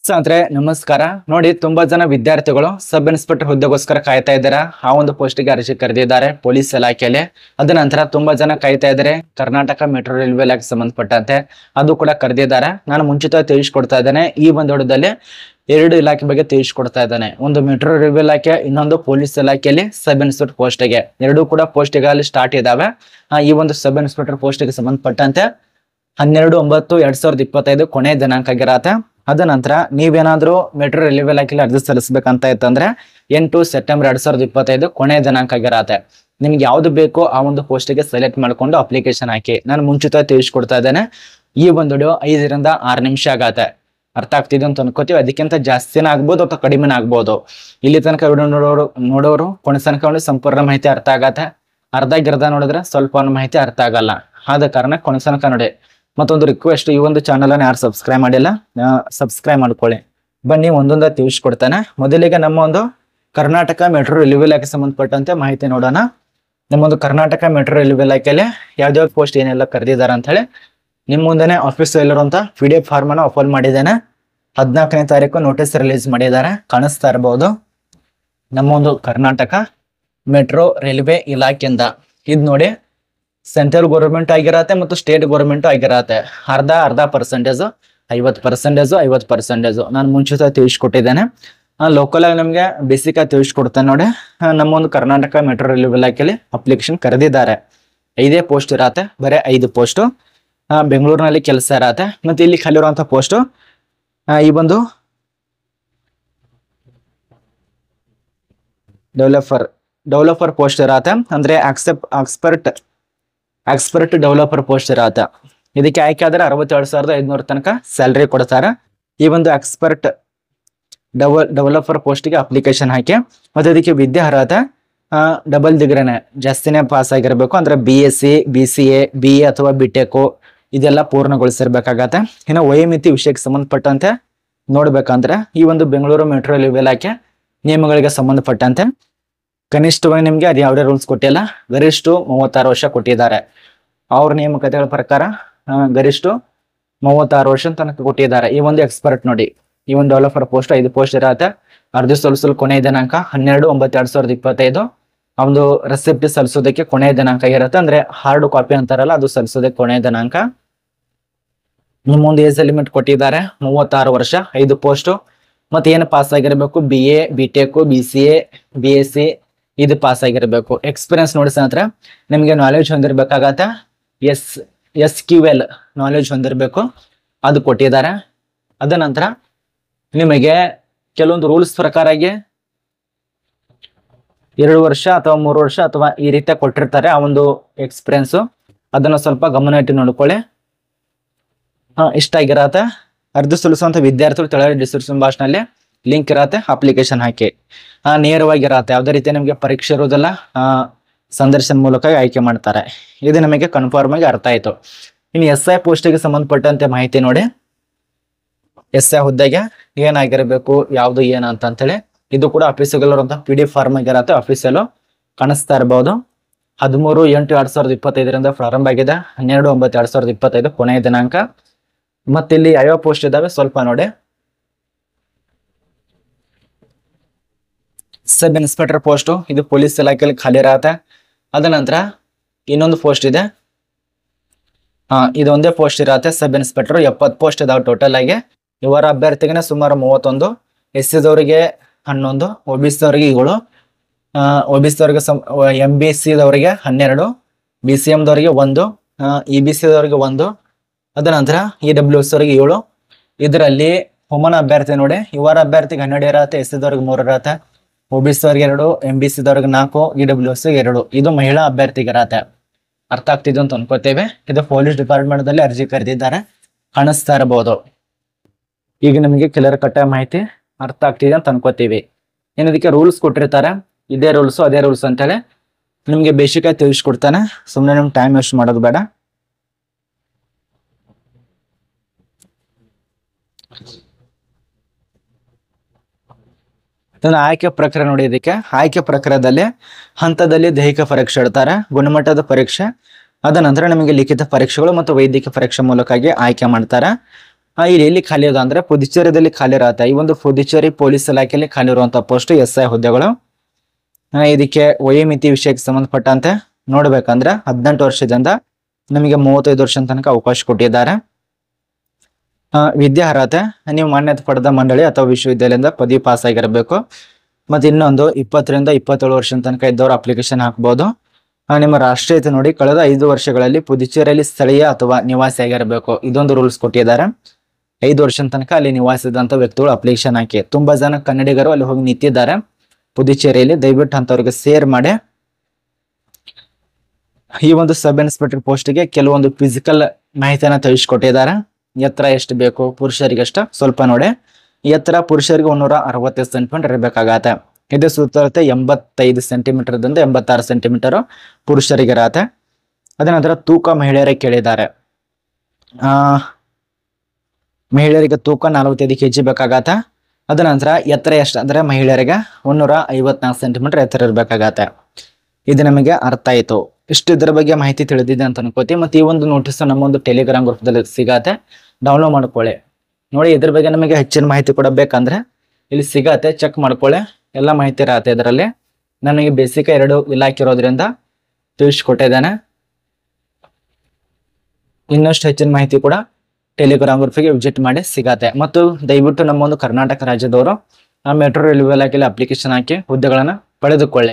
ಸ್ನೇಹಿತರೆ ನಮಸ್ಕಾರ ನೋಡಿ ತುಂಬಾ ಜನ ವಿದ್ಯಾರ್ಥಿಗಳು ಸಬ್ ಇನ್ಸ್ಪೆಕ್ಟರ್ ಹುದ್ದೆಗೋಸ್ಕರ ಕಾಯ್ತಾ ಇದ್ದಾರೆ ಆ ಒಂದು ಪೋಸ್ಟ್ಗೆ ಅರ್ಜಿ ಕರೆದಿದ್ದಾರೆ ಪೊಲೀಸ್ ಇಲಾಖೆಯಲ್ಲಿ ಅದ ನಂತರ ತುಂಬಾ ಜನ ಕಾಯ್ತಾ ಇದ್ದಾರೆ ಕರ್ನಾಟಕ ಮೆಟ್ರೋ ರೈಲ್ವೆ ಇಲಾಖೆ ಸಂಬಂಧಪಟ್ಟಂತೆ ಅದು ಕೂಡ ಕರೆದಿದ್ದಾರೆ ನಾನು ಮುಂಚಿತವಾಗಿ ತಿಳಿಸ್ಕೊಡ್ತಾ ಇದ್ದೇನೆ ಈ ಒಂದು ವಿಡಿಯೋದಲ್ಲಿ ಎರಡು ಇಲಾಖೆ ಬಗ್ಗೆ ತಿಳಿಸ್ಕೊಡ್ತಾ ಇದ್ದಾನೆ ಒಂದು ಮೆಟ್ರೋ ರೈಲ್ವೆ ಇಲಾಖೆ ಇನ್ನೊಂದು ಪೊಲೀಸ್ ಇಲಾಖೆಯಲ್ಲಿ ಸಬ್ ಇನ್ಸ್ಪೆಕ್ಟರ್ ಪೋಸ್ಟ್ಗೆ ಎರಡೂ ಕೂಡ ಪೋಸ್ಟ್ಗಳಲ್ಲಿ ಸ್ಟಾರ್ಟ್ ಇದಾವೆ ಈ ಒಂದು ಸಬ್ ಇನ್ಸ್ಪೆಕ್ಟರ್ ಪೋಸ್ಟ್ಗೆ ಸಂಬಂಧಪಟ್ಟಂತೆ 12/9/2025 ಕೊನೆಯ ದಿನಾಂಕ ಆಗಿರತ್ತೆ ಅದ ನಂತರ ನೀವೇನಾದ್ರೂ ಮೆಟ್ರೋ ರೈಲ್ವೆ ಇಲಾಖೆಯಲ್ಲಿ ಅರ್ಜಿ ಸಲ್ಲಿಸಬೇಕಂತ ಇತ್ತಂದ್ರೆ 8 ಸೆಪ್ಟೆಂಬರ್ 2025 ಕೊನೆಯ ದಿನಾಂಕ ಆಗಿರತ್ತೆ ನಿಮ್ಗೆ ಯಾವ್ದು ಬೇಕೋ ಆ ಒಂದು ಪೋಸ್ಟ್ಗೆ ಸೆಲೆಕ್ಟ್ ಮಾಡ್ಕೊಂಡು ಅಪ್ಲಿಕೇಶನ್ ಹಾಕಿ ನಾನು ಮುಂಚಿತವಾಗಿ ತಿಳಿಸ್ಕೊಡ್ತಾ ಇದ್ದೇನೆ ಈ ಒಂದು ವಿಡಿಯೋ 5 ರಿಂದ 6 ನಿಮಿಷ ಆಗತ್ತೆ ಅರ್ಥ ಆಗ್ತಿದೆ ಅಂತ ಅನ್ಕೋತೀವಿ ಅದಕ್ಕಿಂತ ಜಾಸ್ತಿನೇ ಆಗ್ಬೋದು ಅಥವಾ ಕಡಿಮೆನೇ ಆಗ್ಬೋದು ಇಲ್ಲಿ ತನಕ ವಿಡಿಯೋ ನೋಡೋರು ಕೊನೆ ತನಕ ಸಂಪೂರ್ಣ ಮಾಹಿತಿ ಅರ್ಥ ಆಗತ್ತೆ ಅರ್ಧ ಗಿರ್ಧ ನೋಡಿದ್ರೆ ಸ್ವಲ್ಪ ಮಾಹಿತಿ ಅರ್ಥ ಆಗಲ್ಲ ಆದ ಕಾರಣ ಕೊನೆ ತನಕ ನೋಡಿ ಮತ್ತೊಂದು ರಿಕ್ವೆಸ್ಟ್ ಈ ಒಂದು ಚಾನಲ್ ಅನ್ನು ಯಾರು ಸಬ್ಸ್ಕ್ರೈಬ್ ಮಾಡಿಲ್ಲ ಸಬ್ಸ್ಕ್ರೈಬ್ ಮಾಡ್ಕೊಳ್ಳಿ ಬನ್ನಿ ಒಂದೊಂದ ತಿಳಿಸ್ಕೊಡ್ತಾನೆ ಮೊದಲಿಗೆ ನಮ್ಮ ಒಂದು ಕರ್ನಾಟಕ ಮೆಟ್ರೋ ರೈಲ್ವೆ ಇಲಾಖೆ ಸಂಬಂಧಪಟ್ಟಂತೆ ಮಾಹಿತಿ ನೋಡೋಣ ನಮ್ಮೊಂದು ಕರ್ನಾಟಕ ಮೆಟ್ರೋ ರೈಲ್ವೆ ಇಲಾಖೆಯಲ್ಲಿ ಯಾವ್ದಾವ್ದು ಪೋಸ್ಟ್ ಏನೆಲ್ಲ ಕರೆದಿದ್ದಾರೆ ಅಂತ ಹೇಳಿ ನಿಮ್ ಮುಂದೆನೆ ಆಫೀಸ್ ಇಲ್ಲಿರುವಂತ PDF ಫಾರ್ಮ್ ಅನ್ನು ಅಪ್ಲೋಡ್ ಮಾಡಿದ್ದೇನೆ 14ನೇ ತಾರೀಕು ನೋಟಿಸ್ ರಿಲೀಸ್ ಮಾಡಿದ್ದಾರೆ ಕಾಣಿಸ್ತಾ ಇರಬಹುದು ನಮ್ಮ ಒಂದು ಕರ್ನಾಟಕ ಮೆಟ್ರೋ ರೈಲ್ವೆ ಇಲಾಖೆಯಿಂದ ಇದು ನೋಡಿ ಸೆಂಟ್ರಲ್ ಗೌರ್ಮೆಂಟ್ ಆಗಿರತ್ತೆ ಮತ್ತು ಸ್ಟೇಟ್ ಗೌರ್ಮೆಂಟ್ ಆಗಿರತ್ತೆ ಅರ್ಧ ಪರ್ಸೆಂಟೇಜ್ 50% 50% ನಾನು ಮುಂಚಿತವಾಗಿ ತಿಳಿಸ್ಕೊಟ್ಟಿದ್ದೇನೆ ಲೋಕಲ್ ಆಗಿ ನಮಗೆ ಬೇಸಿಕ್ ಆಗಿ ತಿಳಿಸ್ಕೊಡ್ತೇನೆ ನೋಡಿ ನಮ್ಮ ಒಂದು ಕರ್ನಾಟಕ ಮೆಟ್ರೋ ರೈಲ್ವೆ ಇಲಾಖೆಯಲ್ಲಿ ಅಪ್ಲಿಕೇಶನ್ ಕರೆದಿದ್ದಾರೆ 5 ಪೋಸ್ಟ್ ಇರತ್ತೆ ಬರೀ 5 ಪೋಸ್ಟ್ ಬೆಂಗಳೂರಿನಲ್ಲಿ ಕೆಲಸ ಇರತ್ತೆ ಮತ್ತೆ ಇಲ್ಲಿ ಖಾಲಿ ಇರುವಂತ ಪೋಸ್ಟ್ ಈ ಒಂದು ಡೆವಲಪರ್ ಪೋಸ್ಟ್ ಇರತ್ತೆ ಅಂದ್ರೆ ಎಕ್ಸ್ಪರ್ಟ್ ಡೆವಲಪರ್ ಪೋಸ್ಟ್ ಇರತ್ತೆ ಇದಕ್ಕೆ ಆಯ್ಕೆ ಆದ್ರೆ 62,500 ತನಕ ಸ್ಯಾಲರಿ ಕೊಡ್ತಾರೆ ಈ ಒಂದು ಎಕ್ಸ್ಪರ್ಟ್ ಡೆವಲಪರ್ ಪೋಸ್ಟ್ಗೆ ಅಪ್ಲಿಕೇಶನ್ ಹಾಕಿ ಮತ್ತೆ ಇದಕ್ಕೆ ವಿದ್ಯಾ ಅರ್ಹತೆ ಡಬಲ್ ಡಿಗ್ರಿನೇ ಜಾಸ್ತಿನೇ ಪಾಸ್ ಆಗಿರ್ಬೇಕು ಅಂದ್ರೆ BSc BCA BA ಅಥವಾ BTech ಇದೆಲ್ಲ ಪೂರ್ಣಗೊಳಿಸಿರ್ಬೇಕಾಗತ್ತೆ ಇನ್ನು ವಯೋಮಿತಿ ವಿಷಯಕ್ಕೆ ಸಂಬಂಧಪಟ್ಟಂತೆ ನೋಡ್ಬೇಕಂದ್ರೆ ಈ ಒಂದು ಬೆಂಗಳೂರು ಮೆಟ್ರೋ ರೈಲ್ವೆ ಇಲಾಖೆ ನಿಯಮಗಳಿಗೆ ಸಂಬಂಧಪಟ್ಟಂತೆ ಕನಿಷ್ಠವಾಗಿ ನಿಮ್ಗೆ ಅದು ಯಾವುದೇ ರೂಲ್ಸ್ ಕೊಟ್ಟಿಲ್ಲ ಗರಿಷ್ಠ 36 ವರ್ಷ ಕೊಟ್ಟಿದ್ದಾರೆ ಅವ್ರ ನೇಮಕಾತಿಗಳ ಪ್ರಕಾರ ಗರಿಷ್ಠ 36 ವರ್ಷ ತನಕ ಕೊಟ್ಟಿದ್ದಾರೆ ಈ ಒಂದು ಎಕ್ಸ್ಪರ್ಟ್ ನೋಡಿ ಈ ಒಂದು ಡೆವಲಪರ್ ಪೋಸ್ಟ್ 5 ಪೋಸ್ಟ್ ಇರತ್ತೆ ಅರ್ಜಿ ಸಲ್ಲಿಸಲು ಕೊನೆಯ ದಿನಾಂಕ 12/9/2025 ಒಂದು ರೆಸಿಪ್ಟ್ ಸಲ್ಲಿಸೋದಕ್ಕೆ ಕೊನೆಯ ದಿನಾಂಕ ಇರುತ್ತೆ ಅಂದ್ರೆ ಹಾರ್ಡ್ ಕಾಪಿ ಅಂತಾರಲ್ಲ ಅದು ಸಲ್ಲಿಸೋದಕ್ಕೆ ಕೊನೆಯ ದಿನಾಂಕ ನಿಮ್ಮೊಂದು ಏಜ್ ಲಿಮಿಟ್ ಕೊಟ್ಟಿದ್ದಾರೆ 36 ವರ್ಷ 5 ಪೋಸ್ಟ್ ಮತ್ತೆ ಏನು ಪಾಸ್ ಆಗಿರಬೇಕು BA BTech BCA BSc ಇದು ಪಾಸ್ ಆಗಿರಬೇಕು ಎಕ್ಸ್ಪೀರಿಯನ್ಸ್ ನೋಡಿ ಸ್ನೇಹಿತರೆ ನಿಮಗೆ ನಾಲೆಜ್ ಹೊಂದಿರಬೇಕಾಗತ್ತೆ SQL ನಾಲೆಜ್ ಹೊಂದಿರಬೇಕು ಅದು ಕೊಟ್ಟಿದ್ದಾರೆ ಅದ ನಂತರ ನಿಮಗೆ ಕೆಲವೊಂದು ರೂಲ್ಸ್ ಪ್ರಕಾರಾಗಿ 2 ವರ್ಷ ಅಥವಾ 3 ವರ್ಷ ಅಥವಾ ಈ ರೀತಿ ಕೊಟ್ಟಿರ್ತಾರೆ ಆ ಒಂದು ಎಕ್ಸ್ಪೀರಿಯನ್ಸ್ ಅದನ್ನ ಸ್ವಲ್ಪ ಗಮನ ಇಟ್ಟು ನೋಡ್ಕೊಳ್ಳಿ ಇಷ್ಟ ಆಗಿರತ್ತೆ ಅರ್ಜಿ ಸಲ್ಲಿಸುವಂತ ವಿದ್ಯಾರ್ಥಿಗಳು ತೆಳಗಡೆ ಡಿಸ್ಕ್ರಿಪ್ಷನ್ ಬಾಕ್ಸ್ನಲ್ಲಿ ಲಿಂಕ್ ಇರತ್ತೆ ಅಪ್ಲಿಕೇಶನ್ ಹಾಕಿ ನೇರವಾಗಿರತ್ತೆ ಯಾವುದೇ ರೀತಿ ನಿಮಗೆ ಪರೀಕ್ಷೆ ಇರೋದಿಲ್ಲ ಸಂದರ್ಶನ ಮೂಲಕ ಆಯ್ಕೆ ಮಾಡ್ತಾರೆ ಇದು ನಮಗೆ ಕನ್ಫರ್ಮ್ ಆಗಿ ಅರ್ಥ ಆಯ್ತು ಇನ್ನು SI ಪೋಸ್ಟಿಗೆ ಸಂಬಂಧಪಟ್ಟಂತೆ ಮಾಹಿತಿ ನೋಡಿ SI ಹುದ್ದೆಗೆ ಏನಾಗಿರಬೇಕು ಯಾವ್ದು ಏನ ಅಂತೇಳಿ ಇದು ಕೂಡ ಆಫೀಸ್ಗಳಿರುವಂತ PDF ಫಾರ್ಮ್ ಆಗಿರತ್ತೆ ಆಫೀಸಲ್ಲೂ ಕಾಣಿಸ್ತಾ ಇರಬಹುದು 13/8/2025 ಪ್ರಾರಂಭ ಆಗಿದೆ 12/9/2025 ಕೊನೆಯ ದಿನಾಂಕ ಮತ್ತೆ ಇಲ್ಲಿ ಯಾವ ಪೋಸ್ಟ್ ಇದಾವೆ ಸ್ವಲ್ಪ ನೋಡಿ ಸಬ್ ಇನ್ಸ್ಪೆಕ್ಟರ್ ಪೋಸ್ಟ್ ಇದು ಪೊಲೀಸ್ ಇಲಾಖೆಯಲ್ಲಿ ಖಾಲಿ ಇರತ್ತೆ ಅದ ನಂತರ ಇನ್ನೊಂದು ಪೋಸ್ಟ್ ಇದೆ ಇದೊಂದೇ ಪೋಸ್ಟ್ ಇರತ್ತೆ ಸಬ್ ಇನ್ಸ್ಪೆಕ್ಟರ್ 70 ಪೋಸ್ಟ್ ಇದಾವೆ ಟೋಟಲ್ ಆಗಿ ಇವರ ಅಭ್ಯರ್ಥಿಗೆ ಸುಮಾರು 31 SC ದವರಿಗೆ 11 OBC ದವರಿಗೆ 7 OBC ದವರಿಗೆ MBC ದವರಿಗೆ 12 BCM ದವರಿಗೆ 1 EBC ದವರಿಗೆ 1 ಅದ ನಂತರ EWS ಅವರಿಗೆ 7 ಇದರಲ್ಲಿ ಹೊಮನ ಅಭ್ಯರ್ಥಿ ನೋಡಿ ಇವರ ಅಭ್ಯರ್ಥಿಗೆ 12 ಇರತ್ತೆ SC ದವರಿಗೆ 3 ಇರತ್ತೆ OBC ದವರಿಗೆ 2 MBC ದವರಿಗೆ 4 EWS 2 ಇದು ಮಹಿಳಾ ಅಭ್ಯರ್ಥಿಗೆ ಇರತ್ತೆ ಅರ್ಥ ಆಗ್ತಿದೆ ಅಂತ ಅನ್ಕೋತೇವೆ ಇದು ಪೊಲೀಸ್ ಡಿಪಾರ್ಟ್ಮೆಂಟ್ ದಲ್ಲಿ ಅರ್ಜಿ ಕರೆದಿದ್ದಾರೆ ಕಾಣಿಸ್ತಾ ಇರಬಹುದು ಈಗ ನಮಗೆ ಕ್ಲಿಯರ್ ಕಟ್ ಮಾಹಿತಿ ಅರ್ಥ ಆಗ್ತಿದೆ ಅಂತ ಅನ್ಕೋತೀವಿ ಇನ್ನು ಇದಕ್ಕೆ ರೂಲ್ಸ್ ಕೊಟ್ಟಿರ್ತಾರೆ ಇದೇ ರೂಲ್ಸ್ ಅದೇ ರೂಲ್ಸ್ ಅಂತೇಳಿ ನಿಮ್ಗೆ ಬೇಸಿಕ್ ಆಗಿ ತಿಳಿಸ್ಕೊಡ್ತಾನೆ ಸುಮ್ಮನೆ ನಿಮ್ಗೆ ಟೈಮ್ ವೇಸ್ಟ್ ಮಾಡೋದು ಬೇಡ ಆಯ್ಕೆ ಪ್ರಕ್ರಿಯೆ ನೋಡಿ ಇದಕ್ಕೆ ಆಯ್ಕೆ ಪ್ರಕ್ರಿಯೆದಲ್ಲಿ ಹಂತದಲ್ಲಿ ದೈಹಿಕ ಪರೀಕ್ಷೆ ಇಡ್ತಾರೆ ಗುಣಮಟ್ಟದ ಪರೀಕ್ಷೆ ಅದ ನಂತರ ನಿಮಗೆ ಲಿಖಿತ ಪರೀಕ್ಷೆಗಳು ಮತ್ತು ವೈದ್ಯಕೀಯ ಪರೀಕ್ಷೆ ಮೂಲಕ ಆಯ್ಕೆ ಮಾಡ್ತಾರೆ ಇಲ್ಲಿ ಎಲ್ಲಿ ಖಾಲಿ ಇದೆ ಅಂದ್ರೆ ಪುದುಚೇರಿದಲ್ಲಿ ಖಾಲಿ ಇರತ್ತೆ. ಈ ಒಂದು ಪುದುಚೇರಿ ಪೊಲೀಸ್ ಇಲಾಖೆಯಲ್ಲಿ ಖಾಲಿ ಇರುವಂತಹ ಪೋಸ್ಟ್ SI ಹುದ್ದೆಗಳು. ಇದಕ್ಕೆ ವಯೋಮಿತಿ ವಿಷಯಕ್ಕೆ ಸಂಬಂಧಪಟ್ಟಂತೆ ನೋಡ್ಬೇಕಂದ್ರೆ 18 ವರ್ಷದಿಂದ ನಮಗೆ 35 ವರ್ಷ ತನಕ ಅವಕಾಶ ಕೊಟ್ಟಿದ್ದಾರೆ. ವಿದ್ಯಾರ್ಹತೆ ನೀವು ಮಾನ್ಯತೆ ಪಡೆದ ಮಂಡಳಿ ಅಥವಾ ವಿಶ್ವವಿದ್ಯಾಲಯದಿಂದ ಪದವಿ ಪಾಸ್ ಆಗಿರಬೇಕು. ಮತ್ತೆ ಇನ್ನೊಂದು 20 ರಿಂದ 27 ವರ್ಷ ತನಕ ಇದ್ದವರು ಅಪ್ಲಿಕೇಶನ್ ಹಾಕಬಹುದು. ನಿಮ್ಮ ರಾಷ್ಟ್ರೀಯತೆ ನೋಡಿ ಕಳೆದ 5 ವರ್ಷಗಳಲ್ಲಿ ಪುದುಚೇರಿಯಲ್ಲಿ ಸ್ಥಳೀಯ ಅಥವಾ ನಿವಾಸಿ ಆಗಿರಬೇಕು. ಇದೊಂದು ರೂಲ್ಸ್ ಕೊಟ್ಟಿದ್ದಾರೆ. 5 ವರ್ಷ ತನಕ ಅಲ್ಲಿ ನಿವಾಸಿದಂತ ವ್ಯಕ್ತಿಗಳು ಅಪ್ಲಿಕೇಶನ್ ಹಾಕಿ. ತುಂಬಾ ಜನ ಕನ್ನಡಿಗರು ಅಲ್ಲಿ ಹೋಗಿ ನಿಂತಿದ್ದಾರೆ ಪುದುಚೇರಿಯಲ್ಲಿ. ದಯವಿಟ್ಟು ಅಂತವ್ರಿಗೆ ಶೇರ್ ಮಾಡಿ. ಈ ಒಂದು ಸಬ್ ಇನ್ಸ್ಪೆಕ್ಟರ್ ಪೋಸ್ಟ್ಗೆ ಕೆಲವೊಂದು ಫಿಸಿಕಲ್ ಮಾಹಿತಿಯನ್ನ ತಿಳಿಸ್ಕೊಟ್ಟಿದ್ದಾರೆ. ಎತ್ತರ ಎಷ್ಟು ಬೇಕು ಪುರುಷರಿಗೆ ಅಷ್ಟ ಸ್ವಲ್ಪ ನೋಡಿ. ಎತ್ತರ ಪುರುಷರಿಗೆ 165 ಸೆಂಟಿಮೀಟರ್ ಇರಬೇಕಾಗತ್ತೆ. ಇದು ಸುತ್ತಳತೆ 85 ಸೆಂಟಿಮೀಟರ್ ದಿಂದ 86 ಸೆಂಟಿಮೀಟರ್ ಪುರುಷರಿಗೆ ಇರತ್ತೆ. ಅದ ನಂತರ ತೂಕ ಮಹಿಳೆಯರಿಗೆ ಕೇಳಿದ್ದಾರೆ. ಮಹಿಳೆಯರಿಗೆ ತೂಕ 45 kg ಬೇಕಾಗತ್ತೆ. ಅದ ನಂತರ ಎತ್ತರ ಎಷ್ಟು ಅಂದ್ರೆ ಮಹಿಳೆಯರಿಗೆ 154 ಸೆಂಟಿಮೀಟರ್ ಎತ್ತರ ಇರಬೇಕಾಗತ್ತೆ. ಇದು ನಮಗೆ ಅರ್ಥ ಆಯ್ತು. ಇಷ್ಟು ಇದರ ಬಗ್ಗೆ ಮಾಹಿತಿ ತಿಳಿದಿದೆ ಅಂತ ಅನ್ಕೋತೀವಿ. ಮತ್ತೆ ಈ ಒಂದು ನೋಟಿಸ್ ನಮ್ಮ ಒಂದು ಟೆಲಿಗ್ರಾಮ್ ಗ್ರೂಪ್ದಲ್ಲಿ ಸಿಗತ್ತೆ, ಡೌನ್ಲೋಡ್ ಮಾಡ್ಕೊಳ್ಳಿ. ನೋಡಿ ಇದ್ರ ಬಗ್ಗೆ ನಮಗೆ ಹೆಚ್ಚಿನ ಮಾಹಿತಿ ಕೂಡ ಬೇಕಂದ್ರೆ ಇಲ್ಲಿ ಸಿಗತ್ತೆ, ಚೆಕ್ ಮಾಡ್ಕೊಳ್ಳಿ. ಎಲ್ಲ ಮಾಹಿತಿ ಇರತ್ತೆ ಇದರಲ್ಲಿ. ನನಗೆ ಬೇಸಿಕ್ 2 ಇಲಾಖೆ ಇರೋದ್ರಿಂದ ತಿಳಿಸ್ಕೊಟ್ಟಿದ್ದೇನೆ. ಇನ್ನಷ್ಟು ಹೆಚ್ಚಿನ ಮಾಹಿತಿ ಕೂಡ ಟೆಲಿಗ್ರಾಮ್ ಗ್ರೂಪ್ಗೆ ವಿಸಿಟ್ ಮಾಡಿ ಸಿಗತ್ತೆ. ಮತ್ತು ದಯವಿಟ್ಟು ನಮ್ಮ ಒಂದು ಕರ್ನಾಟಕ ರಾಜ್ಯದವರು ಮೆಟ್ರೋ ರೈಲ್ವೆ ಇಲಾಖೆಯಲ್ಲಿ ಅಪ್ಲಿಕೇಶನ್ ಹಾಕಿ ಹುದ್ದೆಗಳನ್ನ ಪಡೆದುಕೊಳ್ಳಿ.